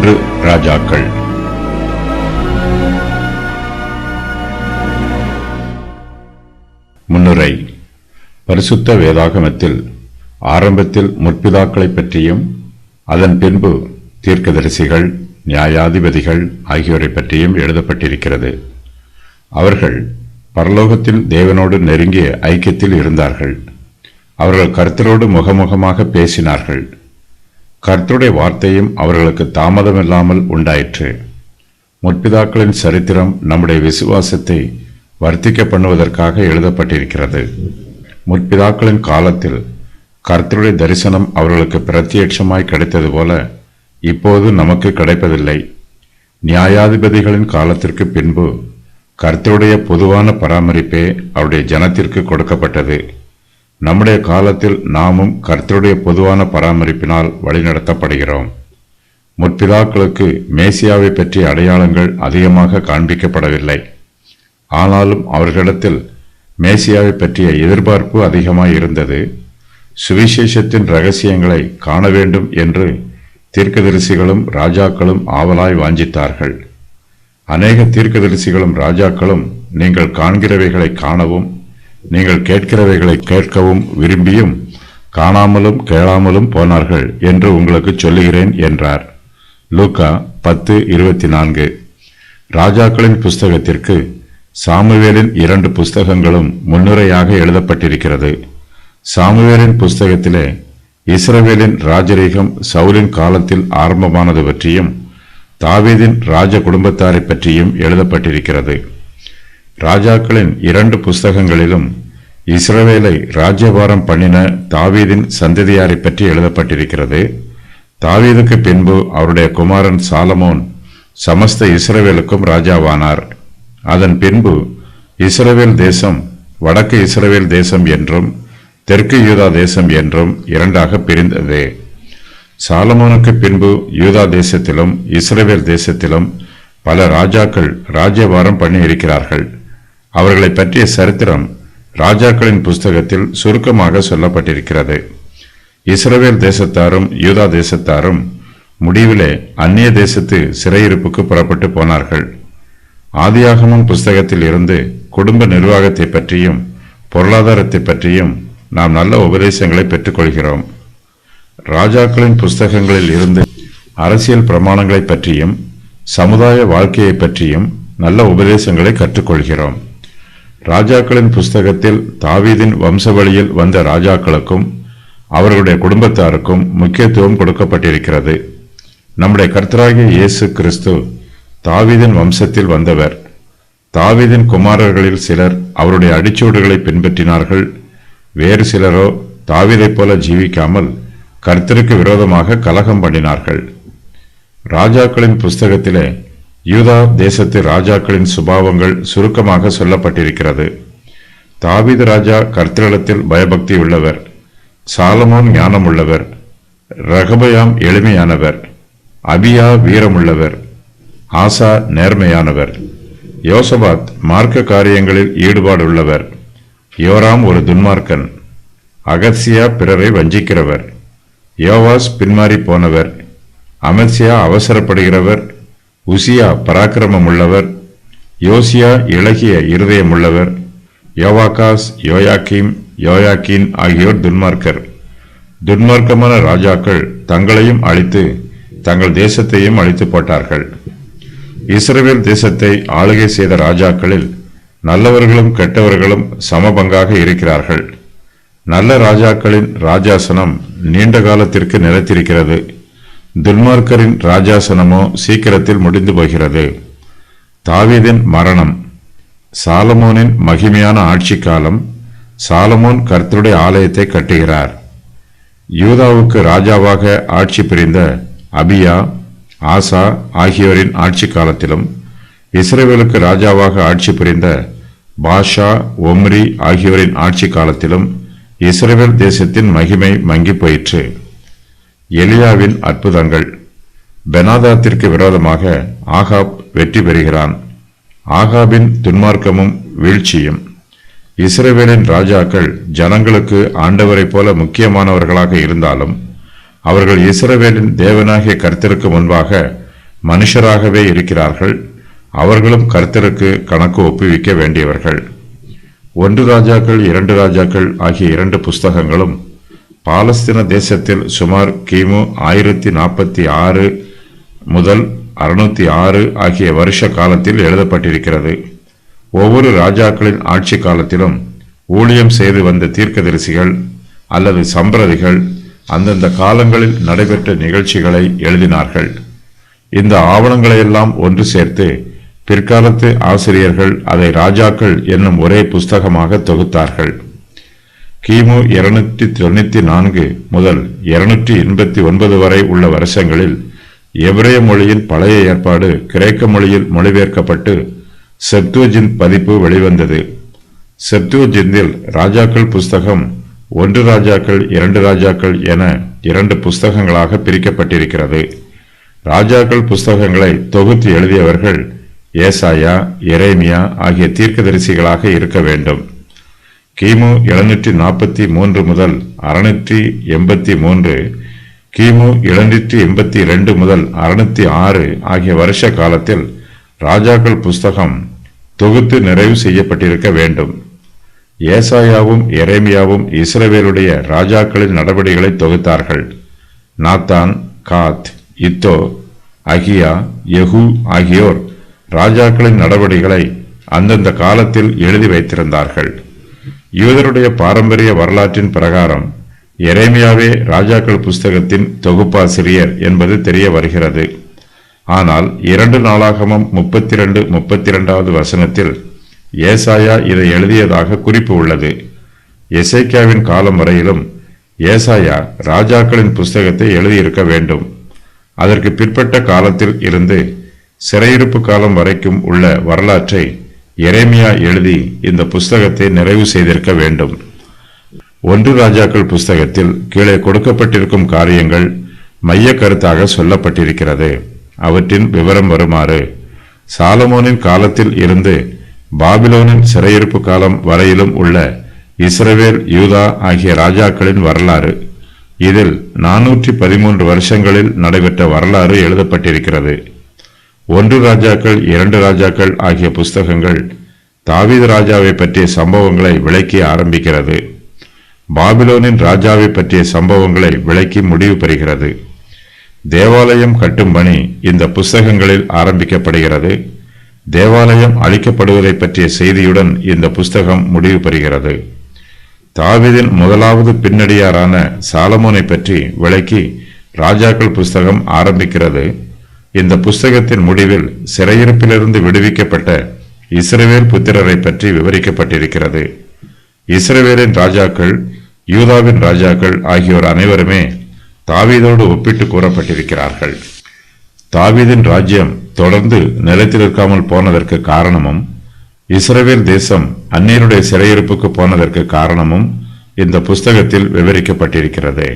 ஒன்று ராஜாக்கள். முன்னுரை. பரிசுத்த வேதாகமத்தில் ஆரம்பத்தில் முற்பிதாக்களை பற்றியும் அதன் பின்பு தீர்க்கதரிசிகள், நியாயாதிபதிகள் ஆகியோரை பற்றியும் எழுதப்பட்டிருக்கிறது. அவர்கள் பரலோகத்தில் தேவனோடு நெருங்கிய ஐக்கியத்தில் இருந்தார்கள். அவர்கள் கர்த்தரோடு முகமுகமாக பேசினார்கள். கர்த்தருடைய வார்த்தையும் அவர்களுக்கு தாமதமில்லாமல் உண்டாயிற்று. முற்பிதாக்களின் சரித்திரம் நம்முடைய விசுவாசத்தை வர்த்திக்க பண்ணுவதற்காக எழுதப்பட்டிருக்கிறது. முற்பிதாக்களின் காலத்தில் கர்த்தருடைய தரிசனம் அவர்களுக்கு பிரத்யட்சமாய் கிடைத்தது போல இப்போது நமக்கு கிடைப்பதில்லை. நியாயாதிபதிகளின் காலத்திற்கு பின்பு கர்த்தருடைய பொதுவான பராமரிப்பே அவருடைய ஜனத்திற்கு கொடுக்கப்பட்டது. நம்முடைய காலத்தில் நாமும் கர்த்தருடைய பொதுவான பராமரிப்பினால் வழிநடத்தப்படுகிறோம். முற்பிதாக்களுக்கு மேசியாவை பற்றிய அடையாளங்கள் அதிகமாக காண்பிக்கப்படவில்லை. ஆனாலும் அவர்களிடத்தில் மேசியாவை பற்றிய எதிர்பார்ப்பு அதிகமாய் இருந்தது. சுவிசேஷத்தின் இரகசியங்களை காண வேண்டும் என்று தீர்க்கதரிசிகளும் ராஜாக்களும் ஆவலாய் வாஞ்சித்தார்கள். அநேக தீர்க்கதரிசிகளும் ராஜாக்களும் நீங்கள் காண்கிறவைகளை காணவும் நீங்கள் கேட்கிறவைகளை கேட்கவும் விரும்பியும் காணாமலும் கேளாமலும் போனார்கள் என்று உங்களுக்கு சொல்லுகிறேன் என்றார். லூக்கா 10:24. ராஜாக்களின் புஸ்தகத்திற்கு சாமுவேலின் 2 புஸ்தகங்களும் முன்னுரையாக எழுதப்பட்டிருக்கிறது. சாமுவேலின் புஸ்தகத்திலே இஸ்ரவேலின் ராஜரீகம் சவுலின் காலத்தில் ஆரம்பமானது பற்றியும் தாவீதின் ராஜ குடும்பத்தாரை பற்றியும் எழுதப்பட்டிருக்கிறது. ராஜாக்களின் 2 புஸ்தகங்களிலும் இஸ்ரவேலை ராஜ்யபாரம் பண்ணின தாவீதின் சந்ததியாரை பற்றி எழுதப்பட்டிருக்கிறது. தாவீதுக்கு பின்பு அவருடைய குமாரன் சாலமோன் சமஸ்த இஸ்ரவேலுக்கும் ராஜாவானார். அதன் பின்பு இஸ்ரவேல் தேசம் வடக்கு இஸ்ரவேல் தேசம் என்றும் தெற்கு யூதா தேசம் என்றும் 2ஆக பிரிந்தது. சாலமோனுக்கு பின்பு யூதா தேசத்திலும் இஸ்ரவேல் தேசத்திலும் பல ராஜாக்கள் ராஜ்யபாரம் பண்ணி இருக்கிறார்கள். அவர்களை பற்றிய சரித்திரம் ராஜாக்களின் புஸ்தகத்தில் சுருக்கமாக சொல்லப்பட்டிருக்கிறது. இஸ்ரவேல் தேசத்தாரும் யூதா தேசத்தாரும் முடிவிலே அந்நிய தேசத்து சிறையிருப்புக்கு புறப்பட்டு போனார்கள். ஆதியாகமம் புஸ்தகத்தில் இருந்து குடும்ப நிர்வாகத்தை பற்றியும் பொருளாதாரத்தை பற்றியும் நாம் நல்ல உபதேசங்களை பெற்றுக்கொள்கிறோம். ராஜாக்களின் புஸ்தகங்களில் இருந்து அரசியல் பிரமாணங்களை பற்றியும் சமுதாய வாழ்க்கையை பற்றியும் நல்ல உபதேசங்களை கற்றுக்கொள்கிறோம். ராஜாக்களின் புஸ்தகத்தில் தாவீதின் வம்சவழியில் வந்த ராஜாக்களுக்கும் அவர்களுடைய குடும்பத்தாருக்கும் முக்கியத்துவம் கொடுக்கப்பட்டிருக்கிறது. நம்முடைய கர்த்தராகிய இயேசு கிறிஸ்து தாவீதின் வம்சத்தில் வந்தவர். தாவீதின் குமாரர்களில் சிலர் அவருடைய அடிச்சூடுகளை பின்பற்றினார்கள். வேறு சிலரோ தாவீதைப் போல ஜீவிக்காமல் கர்த்தருக்கு விரோதமாக கலகம் பண்ணினார்கள். ராஜாக்களின் புஸ்தகத்திலே யூதா தேசத்து ராஜாக்களின் சுபாவங்கள் சுருக்கமாக சொல்லப்பட்டிருக்கிறது. தாவீது ராஜா கர்த்தரிடத்தில் பயபக்தி உள்ளவர். சாலமோன் ஞானம் உள்ளவர். ரெகொபெயாம் எளிமையானவர். அபியா வீரமுள்ளவர். ஆசா நேர்மையானவர். யோசபாத் மார்க்க காரியங்களில் ஈடுபாடுள்ளவர். யோராம் ஒரு துன்மார்க்கன். அகத்சியா பிறரை வஞ்சிக்கிறவர். யோவாஸ் பின்மாறி போனவர். அமத்சியா அவசரப்படுகிறவர். உசியா பராக்கிரமம் உள்ளவர். யோசியா இளகிய இருதயமுள்ளவர். யோவாகாஸ், யோயாக்கீம், யோயாக்கீன் ஆகியோர் துன்மார்க்கர். துன்மார்க்கமான ராஜாக்கள் தங்களையும் அழித்து தங்கள் தேசத்தையும் அழித்து போட்டார்கள். இஸ்ரவேல் தேசத்தை ஆளுகை செய்த ராஜாக்களில் நல்லவர்களும் கெட்டவர்களும் சமபங்காக இருக்கிறார்கள். நல்ல ராஜாக்களின் ராஜாசனம் நீண்ட காலத்திற்கு நிலைத்திருக்கிறது. துன்மார்க்கரின் ராஜாசனமோ சீக்கிரத்தில் முடிந்து போகிறது. தாவீதின் மரணம். சாலமோனின் மகிமையான ஆட்சி காலம். சாலமோன் கர்த்தருடைய ஆலயத்தை கட்டுகிறார். யூதாவுக்கு ராஜாவாக ஆட்சி புரிந்த அபியா, ஆசா ஆகியோரின் ஆட்சி காலத்திலும் இஸ்ரவேலுக்கு ராஜாவாக ஆட்சி புரிந்த பாஷா, ஒம்ரி ஆகியோரின் ஆட்சி காலத்திலும் இஸ்ரவேல் தேசத்தின் மகிமை மங்கி போயிற்று. எலியாவின் அற்புதங்கள். பெனாதாத்திற்கு விரோதமாக ஆகாப் வெற்றி பெறுகிறான். ஆகாபின் துன்மார்க்கமும் வீழ்ச்சியும். இஸ்ரவேலின் ராஜாக்கள் ஜனங்களுக்கு ஆண்டவரைப் போல முக்கியமானவர்களாக இருந்தாலும் அவர்கள் இஸ்ரவேலின் தேவனாகிய கர்த்தருக்கு முன்பாக மனுஷராகவே இருக்கிறார்கள். அவர்களும் கர்த்தருக்கு கணக்கு ஒப்புவிக்க வேண்டியவர்கள். 1 ராஜாக்கள் 2 ராஜாக்கள் ஆகிய 2 புஸ்தகங்களும் பாலஸ்தீன தேசத்தில் சுமார் கிமு 1046 முதல் 606 ஆகிய வருஷ காலத்தில் எழுதப்பட்டிருக்கிறது. ஒவ்வொரு ராஜாக்களின் ஆட்சி காலத்திலும் ஊழியம் செய்து வந்த தீர்க்கதரிசிகள் அல்லது சம்பிரதிகள் அந்தந்த காலங்களில் நடைபெற்ற நிகழ்ச்சிகளை எழுதினார்கள். இந்த ஆவணங்களையெல்லாம் ஒன்று சேர்த்து பிற்காலத்து ஆசிரியர்கள் அதை ராஜாக்கள் என்னும் ஒரே புஸ்தகமாக தொகுத்தார்கள். கிமு 294 முதல் 289 வரை உள்ள வருஷங்களில் எபிரேய மொழியின் பழைய ஏற்பாடு கிரேக்க மொழியில் மொழிபெயர்க்கப்பட்டு செப்துவஜிந்த் பதிப்பு வெளிவந்தது. செப்துவஜிந்தில் ராஜாக்கள் புஸ்தகம் 1 ராஜாக்கள் 2 ராஜாக்கள் என 2 புஸ்தகங்களாக பிரிக்கப்பட்டிருக்கிறது. ராஜாக்கள் புஸ்தகங்களை தொகுத்து எழுதியவர்கள் ஏசாயா, எரேமியா ஆகிய தீர்க்கதரிசிகளாக இருக்க வேண்டும். கிமு 743 முதல் 683, கிமு 782 முதல் 606 ஆகிய வருஷ காலத்தில் ராஜாக்கள் புஸ்தகம் தொகுத்து நிறைவு செய்யப்பட்டிருக்க வேண்டும். ஏசாயாவும் எரேமியாவும் இஸ்ரவேலுடைய ராஜாக்களின் நடவடிக்கைகளை தொகுத்தார்கள். நாத்தான், காத், இத்தோ, அகியா, யெகூ ஆகியோர் ராஜாக்களின் நடவடிக்கைகளை அந்தந்த காலத்தில் எழுதி வைத்திருந்தார்கள். யூதருடைய பாரம்பரிய வரலாற்றின் பிரகாரம் எரேமியாவே ராஜாக்கள் புஸ்தகத்தின் தொகுப்பாசிரியர் என்பது தெரிய வருகிறது. ஆனால் 2 நாளாகமம் 32 வசனத்தில் ஏசாயா இதை எழுதியதாக குறிப்பு உள்ளது. எசேக்கியாவின் காலம் வரையிலும் ஏசாயா ராஜாக்களின் புஸ்தகத்தை எழுதியிருக்க வேண்டும். அதற்கு பிற்பட்ட காலத்தில் இருந்து சிறையிருப்பு காலம் வரைக்கும் உள்ள வரலாற்றை எரேமியா எழுதி இந்த புஸ்தகத்தை நிறைவு செய்திருக்க வேண்டும். 1 ராஜாக்கள் புஸ்தகத்தில் கீழே கொடுக்கப்பட்டிருக்கும் காரியங்கள் மைய கருத்தாக சொல்லப்பட்டிருக்கிறது. அவற்றின் விவரம் வருமாறு: சாலமோனின் காலத்தில் இருந்து பாபிலோனின் சிறையிருப்பு காலம் வரையிலும் உள்ள இஸ்ரவேல், யூதா ஆகிய ராஜாக்களின் வரலாறு. இதில் 413 வருஷங்களில் நடைபெற்ற வரலாறு எழுதப்பட்டிருக்கிறது. 1 ராஜாக்கள் 2 ராஜாக்கள் ஆகிய புஸ்தகங்கள் தாவீது ராஜாவை பற்றிய சம்பவங்களை விளக்கி ஆரம்பிக்கிறது. பாபிலோனின் ராஜாவை பற்றிய சம்பவங்களை விளக்கி முடிவு பெறுகிறது. தேவாலயம் கட்டும் பணி இந்த புஸ்தகங்களில் ஆரம்பிக்கப்படுகிறது. தேவாலயம் அழிக்கப்படுவதை பற்றிய செய்தியுடன் இந்த புஸ்தகம் முடிவு பெறுகிறது. தாவீதின் முதலாவது பின்னடியாரான சாலமோனை பற்றி விளக்கி ராஜாக்கள் புஸ்தகம் ஆரம்பிக்கிறது. இந்த புஸ்தகத்தின் முடிவில் சிறையிருப்பிலிருந்து விடுவிக்கப்பட்ட இஸ்ரவேல் புத்திரரை பற்றி விவரிக்கப்பட்டிருக்கிறது. இஸ்ரவேலின் ராஜாக்கள், யூதாவின் ராஜாக்கள் ஆகியோர் அனைவருமே தாவீதோடு ஒப்பிட்டு கூறப்பட்டிருக்கிறார்கள். தாவீதின் ராஜ்யம் தொடர்ந்து நிலைத்திருக்காமல் போனதற்கு காரணமும், இஸ்ரவேல் தேசம் அந்நியருடைய சிறையிருப்புக்கு போனதற்கு காரணமும் இந்த புஸ்தகத்தில் விவரிக்கப்பட்டிருக்கிறது.